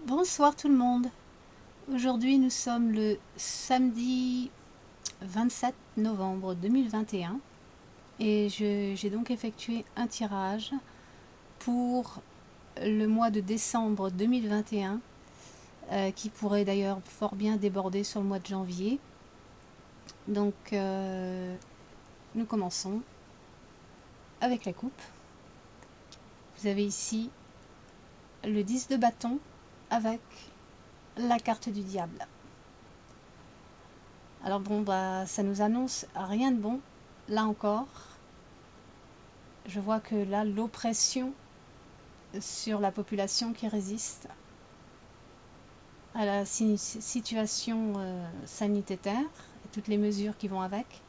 Bonsoir tout le monde. Aujourd'hui nous sommes le samedi 27 novembre 2021 et j'ai donc effectué un tirage pour le mois de décembre 2021 qui pourrait d'ailleurs fort bien déborder sur le mois de janvier. Donc nous commençons avec la coupe. Vous avez ici le 10 de bâton avec la carte du diable. Alors bon, bah, ça nous annonce rien de bon. Là encore, je vois que là, l'oppression sur la population qui résiste à la situation sanitaire et toutes les mesures qui vont avec,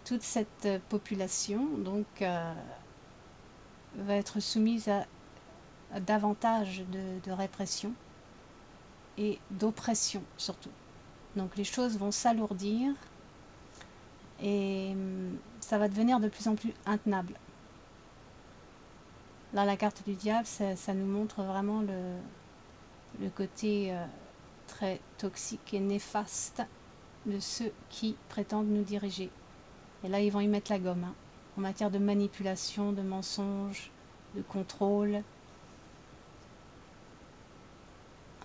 toute cette population donc va être soumise à davantage de répression et d'oppression surtout. Donc les choses vont s'alourdir et ça va devenir de plus en plus intenable. Là, la carte du diable, ça nous montre vraiment le côté très toxique et néfaste de ceux qui prétendent nous diriger. Et là, ils vont y mettre la gomme, hein, en matière de manipulation, de mensonge, de contrôle.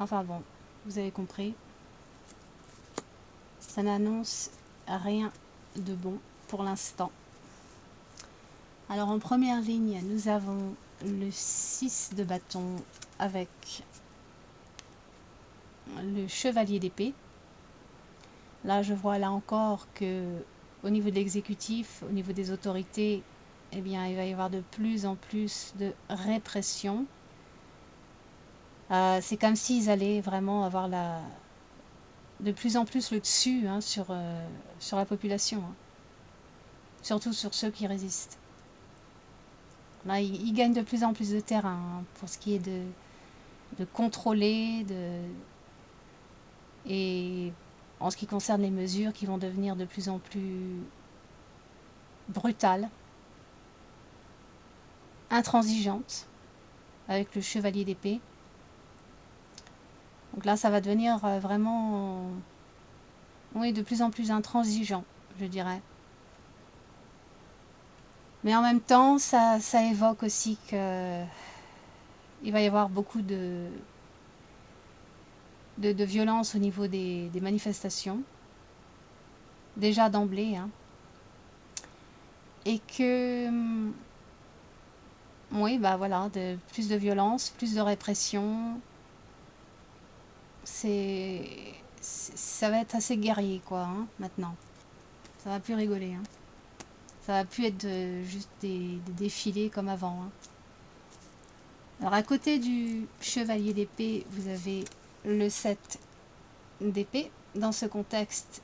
Enfin bon, vous avez compris. Ça n'annonce rien de bon pour l'instant. Alors en première ligne, nous avons le 6 de bâton avec le chevalier d'épée. Là, je vois là encore que au niveau de l'exécutif, au niveau des autorités, eh bien, il va y avoir de plus en plus de répression. C'est comme s'ils allaient vraiment avoir de plus en plus le dessus, hein, sur la population, hein. Surtout sur ceux qui résistent. Là, ils gagnent de plus en plus de terrain, hein, pour ce qui est de contrôler, et en ce qui concerne les mesures qui vont devenir de plus en plus brutales, intransigeantes, avec le chevalier d'épée. Donc là, ça va devenir vraiment, oui, de plus en plus intransigeant, je dirais. Mais en même temps, ça évoque aussi qu'il va y avoir beaucoup de violence au niveau des manifestations, déjà d'emblée, hein. Et que, oui, bah voilà, plus de violence, plus de répression. Ça va être assez guerrier, quoi, hein, maintenant. Ça va plus rigoler, hein. Ça va plus être juste des défilés comme avant, hein. Alors à côté du chevalier d'épée, vous avez le 7 d'épée. Dans ce contexte,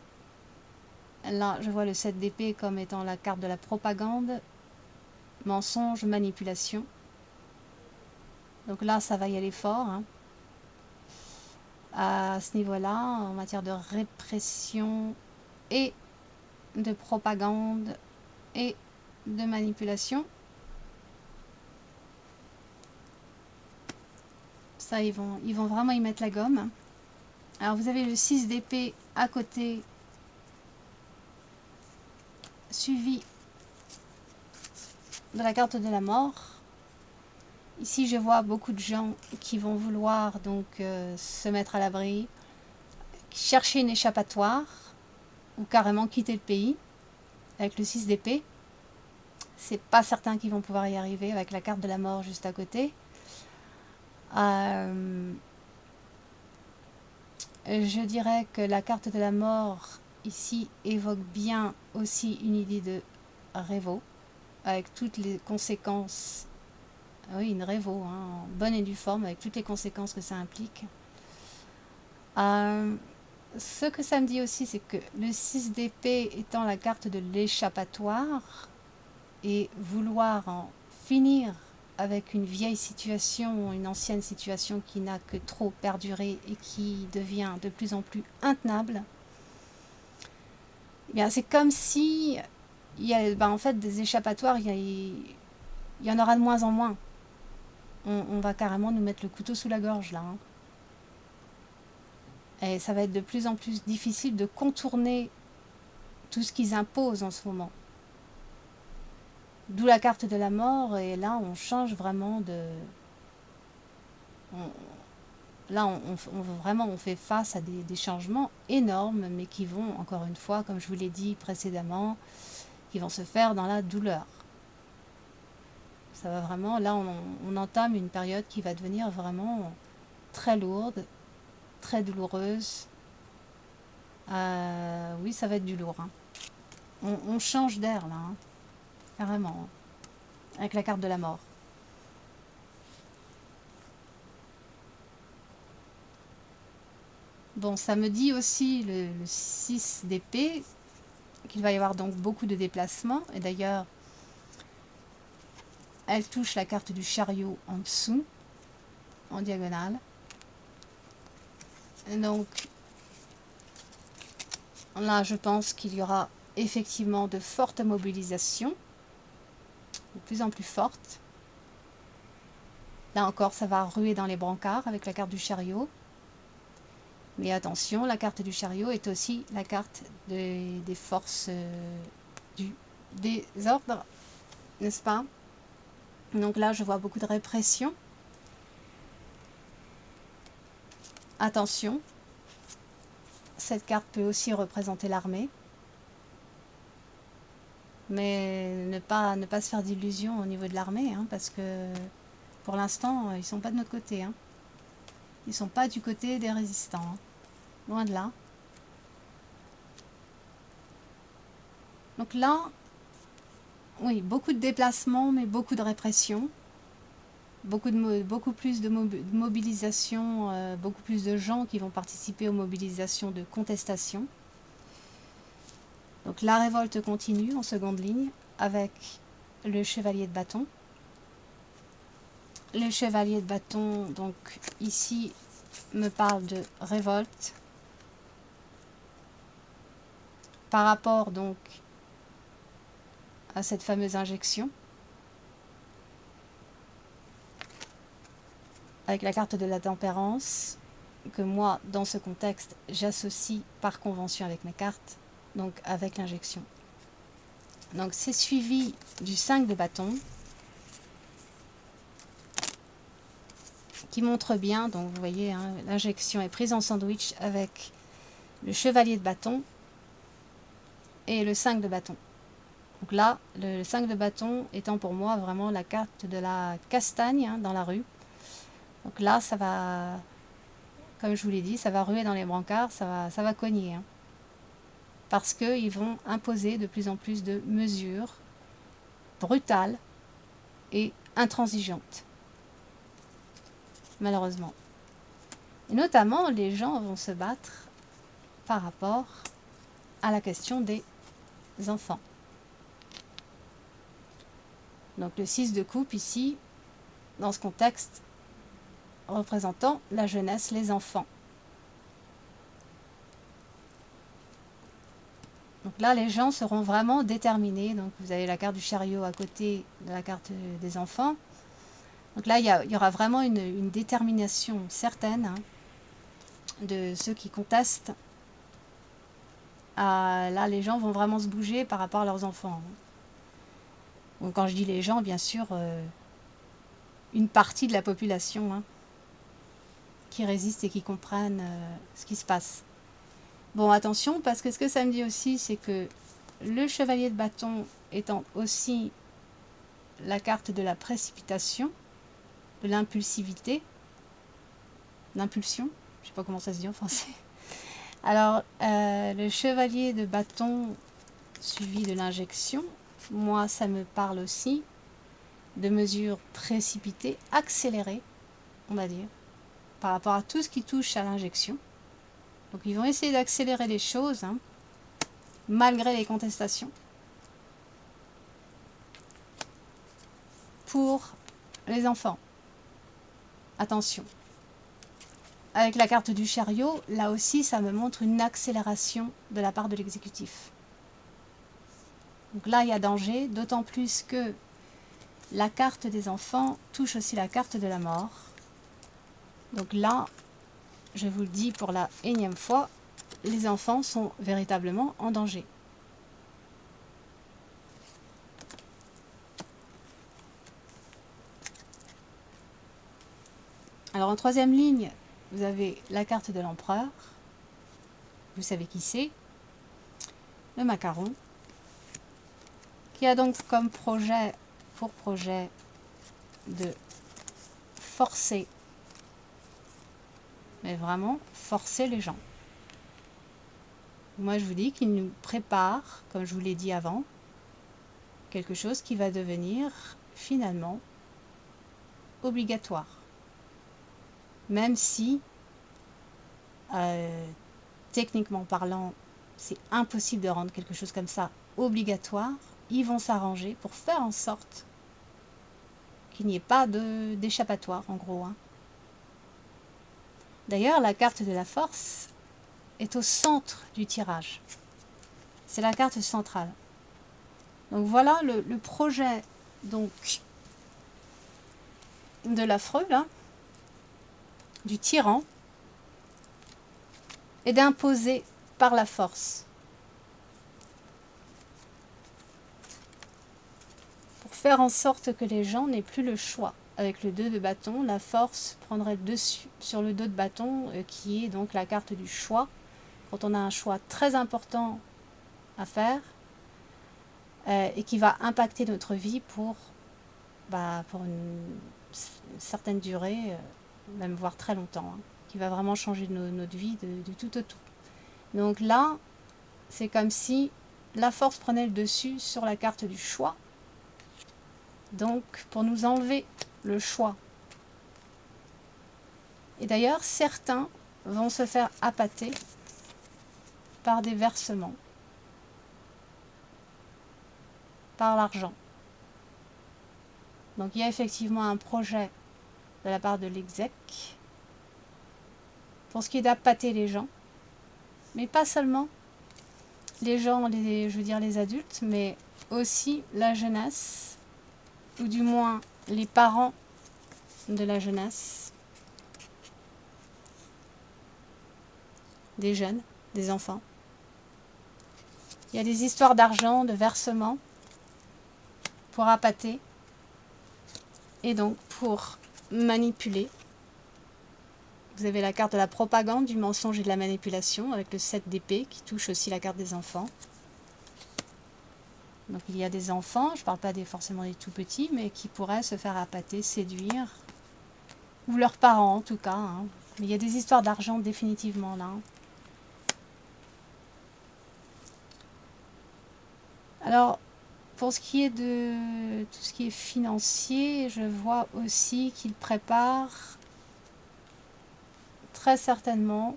là, je vois le 7 d'épée comme étant la carte de la propagande, mensonge, manipulation. Donc là, ça va y aller fort, hein, à ce niveau-là, en matière de répression et de propagande et de manipulation. Ça, ils vont vraiment y mettre la gomme. Alors vous avez le 6 d'épée à côté, suivi de la carte de la mort. Ici, je vois beaucoup de gens qui vont vouloir donc se mettre à l'abri, chercher une échappatoire ou carrément quitter le pays avec le 6 d'épée. C'est pas certain qu'ils vont pouvoir y arriver avec la carte de la mort juste à côté. Je dirais que la carte de la mort ici évoque bien aussi une idée de révo, avec toutes les conséquences. Oui, une révo, hein, en bonne et due forme, avec toutes les conséquences que ça implique. Ce que ça me dit aussi, c'est que le 6 d'épée étant la carte de l'échappatoire, et vouloir en finir avec une vieille situation, une ancienne situation qui n'a que trop perduré et qui devient de plus en plus intenable, eh bien c'est comme si il y a, en fait, des échappatoires, il y en aura de moins en moins. On va carrément nous mettre le couteau sous la gorge là, hein. Et ça va être de plus en plus difficile de contourner tout ce qu'ils imposent en ce moment. D'où la carte de la mort, et là on change vraiment de... Là vraiment on fait face à des changements énormes, mais qui vont, encore une fois, comme je vous l'ai dit précédemment, qui vont se faire dans la douleur. Ça va vraiment, là on entame une période qui va devenir vraiment très lourde, très douloureuse. Oui, ça va être du lourd. Hein. On change d'air là, hein, carrément, avec la carte de la mort. Bon, ça me dit aussi le 6 d'épée qu'il va y avoir donc beaucoup de déplacements. Et d'ailleurs, elle touche la carte du chariot en dessous, en diagonale. Et donc, là, je pense qu'il y aura effectivement de fortes mobilisations, de plus en plus fortes. Là encore, ça va ruer dans les brancards avec la carte du chariot. Mais attention, la carte du chariot est aussi la carte des forces du désordre, n'est-ce pas? Donc là, je vois beaucoup de répression. Attention, cette carte peut aussi représenter l'armée. Mais ne pas se faire d'illusions au niveau de l'armée, hein, parce que pour l'instant, ils ne sont pas de notre côté. Hein. Ils ne sont pas du côté des résistants. Hein. Loin de là. Donc là, oui, beaucoup de déplacements, mais beaucoup de répression. Beaucoup plus de mobilisation, beaucoup plus de gens qui vont participer aux mobilisations de contestation. Donc la révolte continue en seconde ligne avec le chevalier de bâton. Le chevalier de bâton, donc ici, me parle de révolte par rapport donc à cette fameuse injection avec la carte de la tempérance que moi dans ce contexte j'associe par convention avec mes cartes, donc avec l'injection. Donc c'est suivi du 5 de bâton qui montre bien, donc vous voyez, hein, l'injection est prise en sandwich avec le chevalier de bâton et le 5 de bâton. Donc là, le 5 de bâton étant pour moi vraiment la carte de la castagne, hein, dans la rue. Donc là, ça va, comme je vous l'ai dit, ça va ruer dans les brancards, ça va cogner. Hein, parce qu'ils vont imposer de plus en plus de mesures brutales et intransigeantes. Malheureusement. Et notamment, les gens vont se battre par rapport à la question des enfants. Donc le 6 de coupe ici, dans ce contexte, représentant la jeunesse, les enfants. Donc là, les gens seront vraiment déterminés. Donc vous avez la carte du chariot à côté de la carte des enfants. Donc là, il y aura vraiment une détermination certaine, hein, de ceux qui contestent. Là, les gens vont vraiment se bouger par rapport à leurs enfants. Donc quand je dis les gens, bien sûr, une partie de la population, hein, qui résistent et qui comprennent ce qui se passe. Bon, attention, parce que ce que ça me dit aussi, c'est que le chevalier de bâton étant aussi la carte de la précipitation, de l'impulsivité, l'impulsion, je ne sais pas comment ça se dit en français. Alors, le chevalier de bâton suivi de l'injection, moi, ça me parle aussi de mesures précipitées, accélérées, on va dire, par rapport à tout ce qui touche à l'injection. Donc, ils vont essayer d'accélérer les choses, hein, malgré les contestations, pour les enfants. Attention. Avec la carte du chariot, là aussi, ça me montre une accélération de la part de l'exécutif. Donc là, il y a danger, d'autant plus que la carte des enfants touche aussi la carte de la mort. Donc là, je vous le dis pour la énième fois, les enfants sont véritablement en danger. Alors en troisième ligne, vous avez la carte de l'empereur. Vous savez qui c'est. Le macaron. Qui a donc comme projet, pour projet, de forcer, mais vraiment forcer les gens. Moi je vous dis qu'il nous prépare, comme je vous l'ai dit avant, quelque chose qui va devenir finalement obligatoire. Même si, techniquement parlant, c'est impossible de rendre quelque chose comme ça obligatoire, ils vont s'arranger pour faire en sorte qu'il n'y ait pas d'échappatoire, en gros. D'ailleurs, la carte de la force est au centre du tirage. C'est la carte centrale. Donc voilà le projet donc, de l'affreux, là, du tyran, est d'imposer par la force. Pour faire en sorte que les gens n'aient plus le choix. Avec le 2 de bâton, la force prendrait le dessus sur le 2 de bâton, qui est donc la carte du choix. Quand on a un choix très important à faire, et qui va impacter notre vie pour une certaine durée, même voire très longtemps, qui va vraiment changer notre vie de tout au tout. Donc là, c'est comme si la force prenait le dessus sur la carte du choix. Donc, pour nous enlever le choix. Et d'ailleurs, certains vont se faire appâter par des versements, par l'argent. Donc, il y a effectivement un projet de la part de l'exec pour ce qui est d'appâter les gens, mais pas seulement les gens, je veux dire les adultes, mais aussi la jeunesse, ou du moins les parents de la jeunesse, des jeunes, des enfants. Il y a des histoires d'argent, de versement pour appâter et donc pour manipuler. Vous avez la carte de la propagande, du mensonge et de la manipulation avec le 7 d'épée qui touche aussi la carte des enfants. Donc il y a des enfants, je ne parle pas forcément des tout petits, mais qui pourraient se faire appâter, séduire, ou leurs parents en tout cas. Mais il y a des histoires d'argent définitivement là. Alors, pour ce qui est de tout ce qui est financier, je vois aussi qu'il prépare très certainement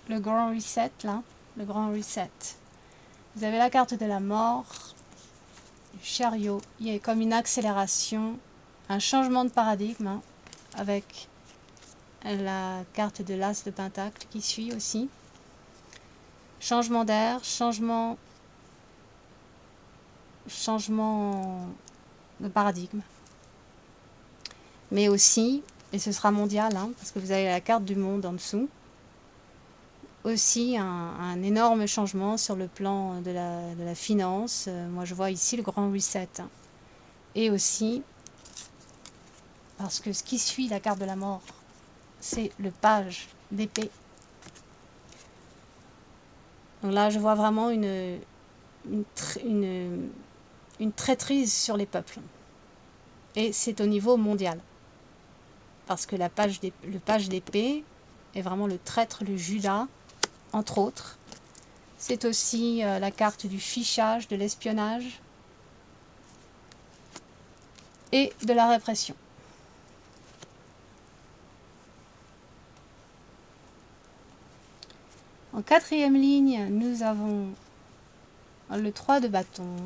le grand reset là, le grand reset. Vous avez la carte de la mort, du chariot, il y a comme une accélération, un changement de paradigme avec la carte de l'as de pentacle qui suit aussi. Changement d'air, changement de paradigme. Mais aussi, et ce sera mondial, parce que vous avez la carte du monde en dessous, aussi un énorme changement sur le plan de la finance. Moi je vois ici le grand reset. Et aussi, parce que ce qui suit la carte de la mort, c'est le page d'épée. Donc là je vois vraiment une traîtrise sur les peuples. Et c'est au niveau mondial. Parce que le page d'épée est vraiment le traître, le Judas, entre autres. C'est aussi la carte du fichage, de l'espionnage et de la répression. En quatrième ligne, nous avons le 3 de bâton,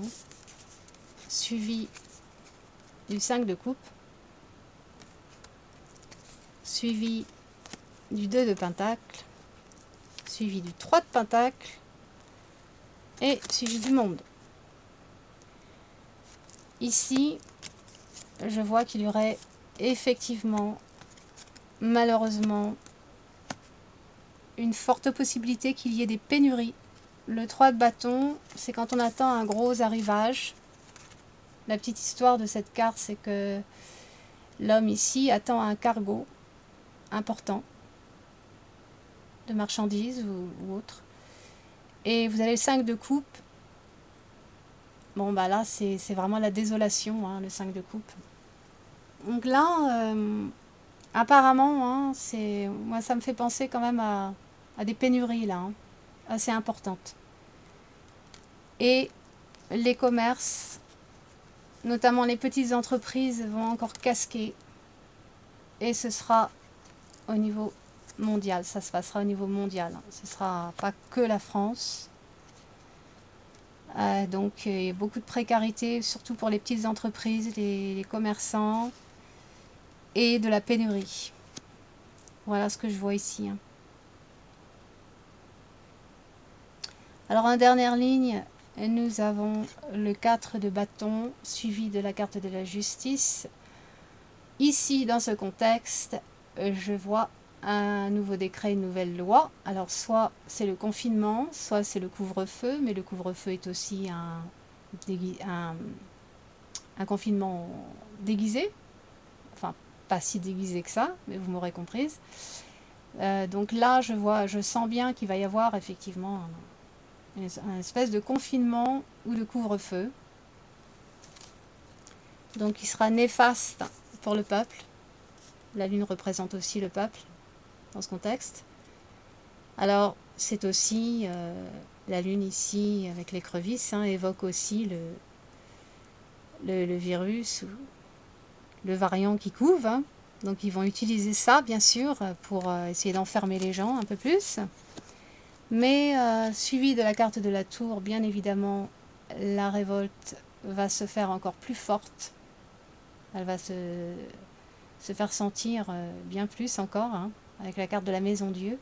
suivi du 5 de coupe, suivi du 2 de pentacle, suivi du 3 de pentacle et suivi du monde. Ici, je vois qu'il y aurait effectivement, malheureusement, une forte possibilité qu'il y ait des pénuries. Le 3 de bâton, c'est quand on attend un gros arrivage. La petite histoire de cette carte, c'est que l'homme ici attend un cargo important de marchandises ou autre. Et vous avez le 5 de coupe. Bon, bah là, c'est vraiment la désolation, hein, le 5 de coupe. Donc là, apparemment, hein, moi, ça me fait penser quand même à des pénuries, là, hein, assez importantes. Et les commerces, notamment les petites entreprises, vont encore casquer. Et ce sera au niveau mondial, ça se passera au niveau mondial. Ce ne sera pas que la France. Donc il y a beaucoup de précarité, surtout pour les petites entreprises, les commerçants, et de la pénurie. Voilà ce que je vois ici. Alors en dernière ligne, nous avons le 4 de bâton, suivi de la carte de la justice. Ici, dans ce contexte, je vois un nouveau décret, une nouvelle loi. Alors soit c'est le confinement, soit c'est le couvre-feu, mais le couvre-feu est aussi un confinement déguisé. Enfin, pas si déguisé que ça, mais vous m'aurez comprise. Donc là, je sens bien qu'il va y avoir effectivement une espèce de confinement ou de couvre-feu. Donc il sera néfaste pour le peuple. La lune représente aussi le peuple dans ce contexte. Alors c'est aussi, la lune ici avec l'écrevisse, hein, évoque aussi le virus, ou le variant qui couve. Hein. Donc ils vont utiliser ça bien sûr pour essayer d'enfermer les gens un peu plus. Mais suivi de la carte de la tour, bien évidemment, la révolte va se faire encore plus forte. Elle va se faire sentir bien plus encore, hein, avec la carte de la maison Dieu.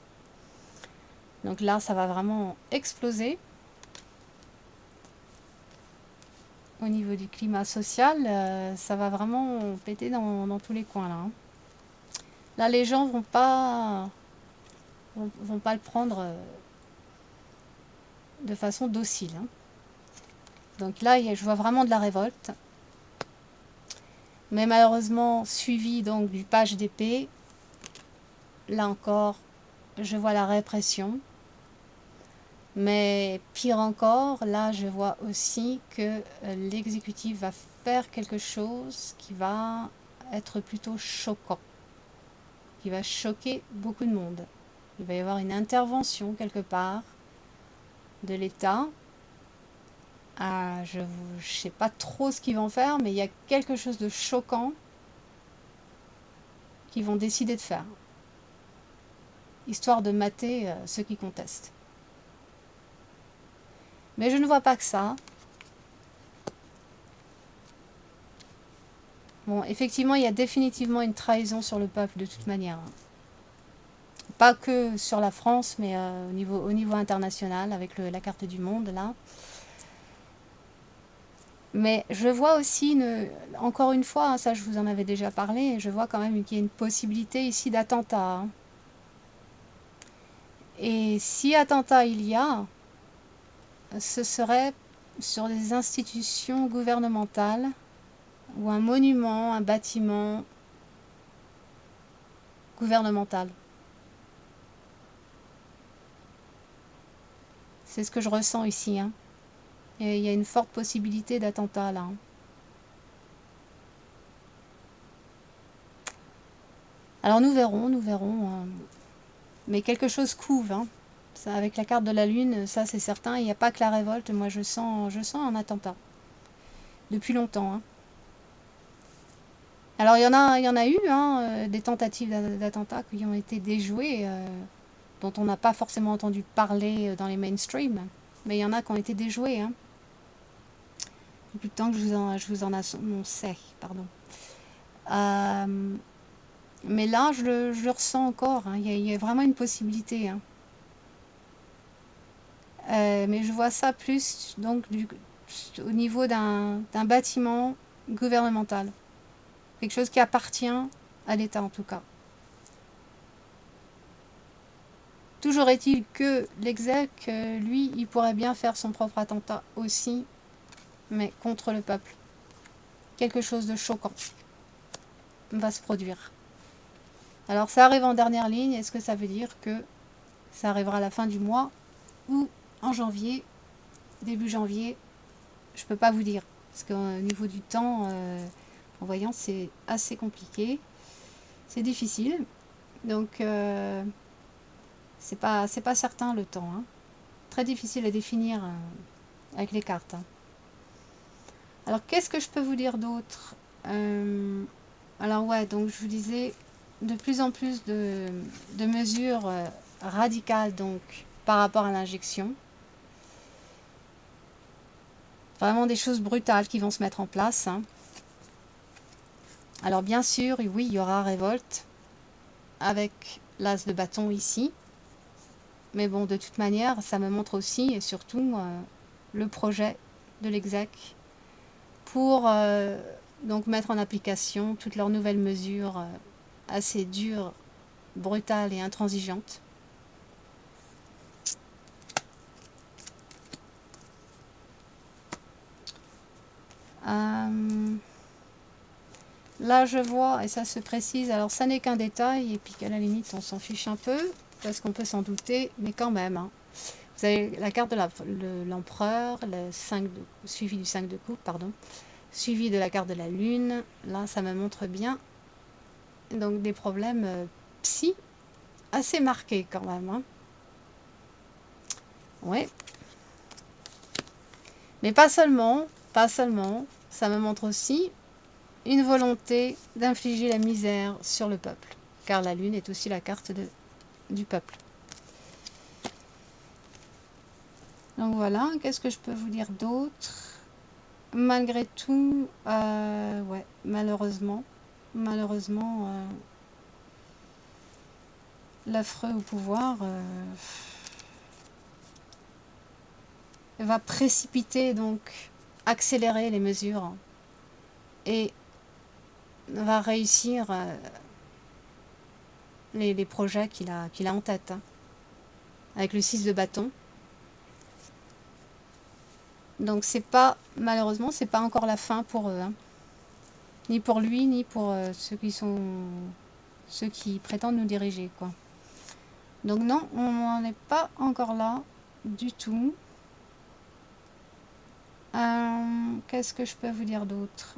Donc là, ça va vraiment exploser. Au niveau du climat social, ça va vraiment péter dans tous les coins. Là, hein. Là, les gens vont pas le prendre de façon docile. Hein. Donc là, je vois vraiment de la révolte. Mais malheureusement, suivi donc du page d'épée, là encore, je vois la répression. Mais pire encore, là, je vois aussi que l'exécutif va faire quelque chose qui va être plutôt choquant, qui va choquer beaucoup de monde. Il va y avoir une intervention quelque part de l'État. Je ne sais pas trop ce qu'ils vont faire, mais il y a quelque chose de choquant qu'ils vont décider de faire, histoire de mater ceux qui contestent. Mais je ne vois pas que ça. Bon, effectivement, il y a définitivement une trahison sur le peuple de toute manière. Pas que sur la France, mais au niveau international, avec la carte du monde, là. Mais je vois aussi, encore une fois, hein, ça je vous en avais déjà parlé, je vois quand même qu'il y a une possibilité ici d'attentat. Hein. Et si attentat il y a, ce serait sur des institutions gouvernementales ou un monument, un bâtiment gouvernemental. C'est ce que je ressens ici. Hein. Et il y a une forte possibilité d'attentat là. Hein. Alors nous verrons. Mais quelque chose couve. Hein. Ça, avec la carte de la lune, ça c'est certain. Il n'y a pas que la révolte. Moi je sens un attentat. Depuis longtemps. Hein. Alors il y en a eu des tentatives d'attentats qui ont été déjouées, dont on n'a pas forcément entendu parler dans les mainstream. Mais il y en a qui ont été déjouées. Hein. Depuis le temps que je vous en annonçais. Pardon. Mais là, je le ressens encore. Hein. Il y a vraiment une possibilité. Hein. Mais je vois ça plus donc au niveau d'un bâtiment gouvernemental. Quelque chose qui appartient à l'État en tout cas. Toujours est-il que l'exec, lui, il pourrait bien faire son propre attentat aussi, mais contre le peuple. Quelque chose de choquant va se produire. Alors ça arrive en dernière ligne, est-ce que ça veut dire que ça arrivera à la fin du mois ou en janvier, début janvier? Je peux pas vous dire, parce qu'au niveau du temps, en voyant, c'est assez compliqué, c'est difficile, donc c'est pas certain le temps, hein. Très difficile à définir avec les cartes, hein. Alors qu'est-ce que je peux vous dire d'autre? Alors ouais, donc je vous disais, de plus en plus de mesures radicales donc par rapport à l'injection. Vraiment des choses brutales qui vont se mettre en place, hein. Alors bien sûr, oui, il y aura révolte avec l'as de bâton ici. Mais bon, de toute manière, ça me montre aussi et surtout le projet de l'exec pour donc mettre en application toutes leurs nouvelles mesures assez dures, brutales et intransigeantes. Là, je vois, et ça se précise, alors ça n'est qu'un détail, et puis qu'à la limite, on s'en fiche un peu, parce qu'on peut s'en douter, mais quand même, hein. Vous avez la carte de l'empereur, suivi du 5 de coupe, pardon, suivi de la carte de la lune. Là, ça me montre bien donc des problèmes psy assez marqués quand même, hein. Ouais. Mais pas seulement, ça me montre aussi une volonté d'infliger la misère sur le peuple, car la lune est aussi la carte du peuple. Donc voilà, qu'est-ce que je peux vous dire d'autre? Malgré tout, ouais, malheureusement, l'affreux au pouvoir va précipiter, donc accélérer les mesures et va réussir les projets qu'il a en tête, hein, avec le 6 de bâton. Donc c'est pas, malheureusement, c'est pas encore la fin pour eux, hein. Ni pour lui, ni pour ceux qui prétendent nous diriger, quoi. Donc non, on n'en est pas encore là du tout. Qu'est-ce que je peux vous dire d'autre?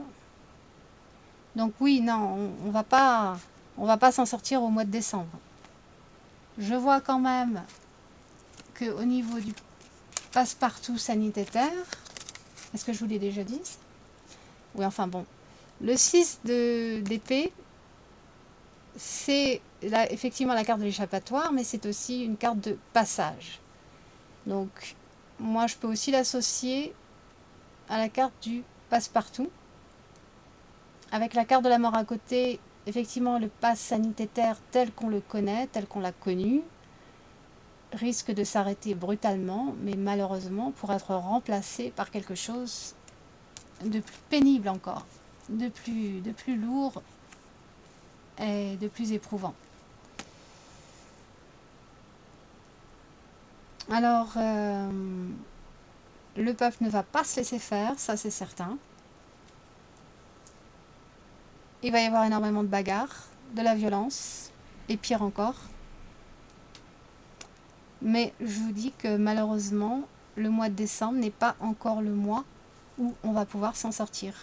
Donc oui, non, on va pas s'en sortir au mois de décembre. Je vois quand même qu'au niveau du passe-partout sanitaire, est-ce que je vous l'ai déjà dit? Oui, enfin bon. Le 6 d'épée, c'est effectivement la carte de l'échappatoire, mais c'est aussi une carte de passage. Donc, moi, je peux aussi l'associer à la carte du passe-partout. Avec la carte de la mort à côté, effectivement, le pass sanitaire tel qu'on le connaît, tel qu'on l'a connu, risque de s'arrêter brutalement, mais malheureusement pour être remplacé par quelque chose de plus pénible encore, de plus lourd et de plus éprouvant. Alors, le peuple ne va pas se laisser faire, ça c'est certain. Il va y avoir énormément de bagarres, de la violence, et pire encore. Mais je vous dis que malheureusement, le mois de décembre n'est pas encore le mois où on va pouvoir s'en sortir.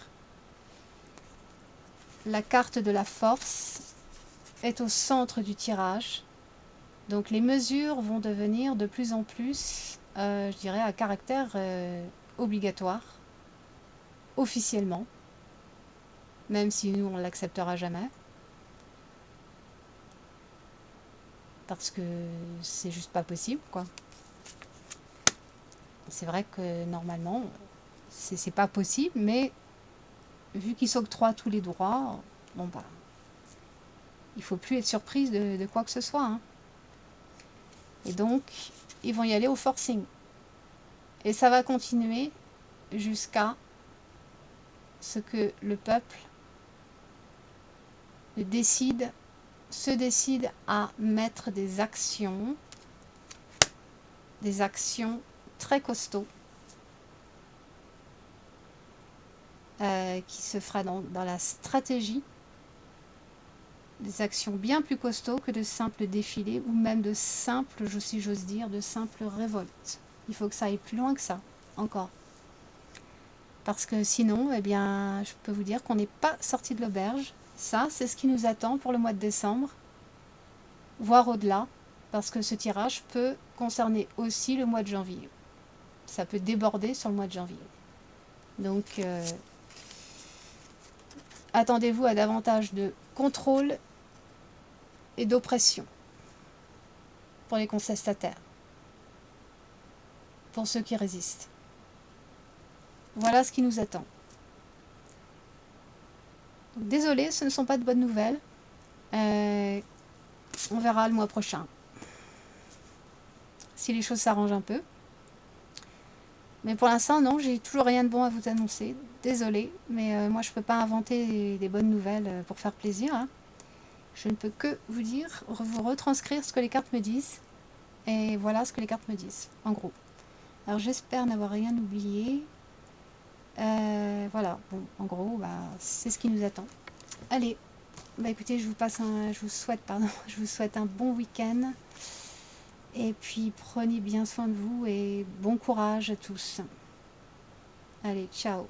La carte de la force est au centre du tirage. Donc les mesures vont devenir de plus en plus, je dirais, à caractère obligatoire, officiellement, même si nous on ne l'acceptera jamais. Parce que c'est juste pas possible, quoi. C'est vrai que normalement, c'est pas possible, mais vu qu'ils s'octroient tous les droits, bon bah, il faut plus être surprise de quoi que ce soit, hein. Et donc, ils vont y aller au forcing. Et ça va continuer jusqu'à ce que le peuple se décide à mettre des actions des actions très costauds qui se fera dans la stratégie, des actions bien plus costauds que de simples défilés ou même de simples, si j'ose dire, de simples révoltes. Il faut que ça aille plus loin que ça, encore. Parce que sinon, eh bien, je peux vous dire qu'on n'est pas sorti de l'auberge. Ça, c'est ce qui nous attend pour le mois de décembre, voire au-delà, parce que ce tirage peut concerner aussi le mois de janvier. Ça peut déborder sur le mois de janvier. Donc, attendez-vous à davantage de contrôle et d'oppression pour les contestataires, pour ceux qui résistent. Voilà ce qui nous attend. Désolé, ce ne sont pas de bonnes nouvelles. On verra le mois prochain, si les choses s'arrangent un peu. Mais pour l'instant, non, j'ai toujours rien de bon à vous annoncer. Désolé, mais moi je peux pas inventer des bonnes nouvelles pour faire plaisir. Hein. Je ne peux que vous dire, vous retranscrire ce que les cartes me disent. Et voilà ce que les cartes me disent, en gros. Alors j'espère n'avoir rien oublié. Voilà, bon, en gros, bah, c'est ce qui nous attend. Allez, bah écoutez, je vous souhaite un bon week-end. Et puis prenez bien soin de vous et bon courage à tous. Allez, ciao.